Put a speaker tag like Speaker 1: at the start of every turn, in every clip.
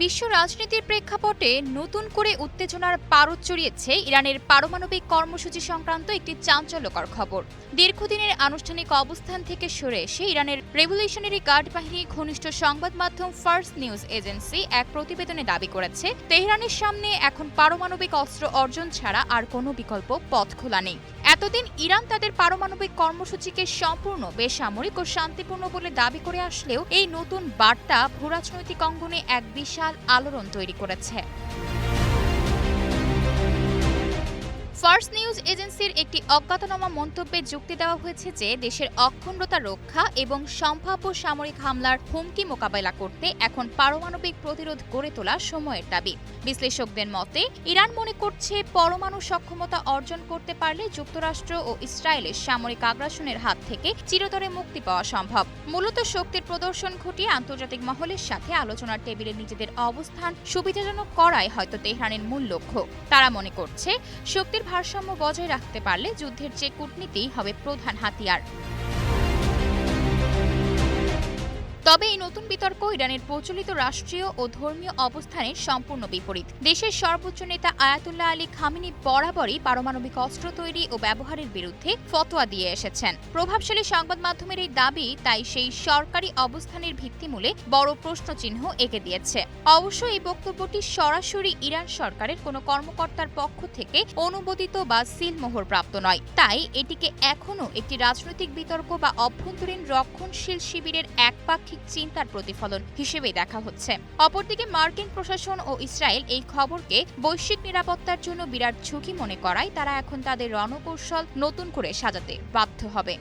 Speaker 1: বিশ্ব রাজনীতির প্রেক্ষাপটে নতুন করে উত্তেজনার পারদ চড়িয়েছে ইরানের পারমাণবিক কর্মসূচি সংক্রান্ত একটি চাঞ্চল্যকর খবর। দীর্ঘদিনের আনুষ্ঠানিক অবস্থান থেকে সরে এসে ইরানের রেভলিউশনারি গার্ড বাহিনীর ঘনিষ্ঠ সংবাদ মাধ্যম ফার্স নিউজ এজেন্সি এক প্রতিবেদনে দাবি করেছে, তেহরানের সামনে এখন পারমাণবিক অস্ত্র অর্জন ছাড়া আর কোনো বিকল্প পথ খোলা নেই। এতদিন ইরান তাদের পারমাণবিক কর্মসূচিকে সম্পূর্ণ বেসামরিক ও শান্তিপূর্ণ বলে দাবি করে আসলেও এই নতুন বার্তা ভূরাজনৈতিক অঙ্গনে এক বিশাল আলোড়ন তৈরি করেছে। ফার্স নিউজ এজেন্সির একটি অজ্ঞাতনামা মন্তব্যে যুক্তি দেওয়া হয়েছে যে দেশের অখণ্ডতা রক্ষা এবং সম্ভাব্য সামরিক হামলার হুমকি মোকাবেলা করতে এখন পারমাণবিক প্রতিরোধ গড়ে তোলা সময়ের দাবি। বিশ্লেষকদের মতে, ইরান মনে করছে পরমাণু সক্ষমতা অর্জন করতে পারলে যুক্তরাষ্ট্র ও ইসরায়েলের সামরিক আগ্রাসনের হাত থেকে চিরতরে মুক্তি পাওয়া সম্ভব। মূলত শক্তির প্রদর্শন ঘটিয়ে আন্তর্জাতিক মহলের সাথে আলোচনার টেবিলে নিজেদের অবস্থান সুবিধাজনক করাই হয়তো তেহরানের মূল লক্ষ্য। তারা মনে করছে, শক্তির ভারসাম্য বজায় রাখতে পারলে যুদ্ধের চেয়ে কূটনীতিই হবে প্রধান হাতিয়ার। তবে এই নতুন বিতর্ক ইরানের প্রচলিত রাষ্ট্রীয় ও ধর্মীয় অবস্থানের সম্পূর্ণ বিপরীত। দেশের সর্বোচ্চ নেতা আয়াতুল্লাহ আলী খামেনি বরাবরই পারমাণবিক অস্ত্র তৈরি ও ব্যবহারের বিরুদ্ধে ফতোয়া দিয়ে এসেছেন। প্রভাবশালী সংবাদ মাধ্যমের এই দাবি তাই সেই সরকারি অবস্থানের ভিত্তিমূলে বড় প্রশ্নচিহ্ন এঁকে দিয়েছে। অবশ্য এই বক্তব্যটি সরাসরি ইরান সরকারের কোনো কর্মকর্তার পক্ষ থেকে অনুমোদিত বা সিলমোহর প্রাপ্ত নয়। তাই এটিকে এখনও একটি রাজনৈতিক বিতর্ক বা অভ্যন্তরীণ রক্ষণশীল শিবিরের একপাক্ষিক চিন্তার প্রতিফলন হিসেবে দেখা হচ্ছে। অপরদিকে মার্কিন প্রশাসন ও ইসরায়েল এই খবরকে বৈশ্বিক নিরাপত্তার জন্য বিরাট ঝুঁকি মনে করায় তারা এখন তাদের রণকৌশল নতুন করে সাজাতে বাধ্য হবে।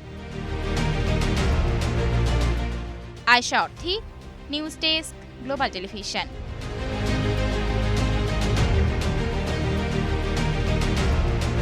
Speaker 1: আয়েশা অর্থী, নিউজ ডেস্ক, গ্লোবাল টেলিভিশন।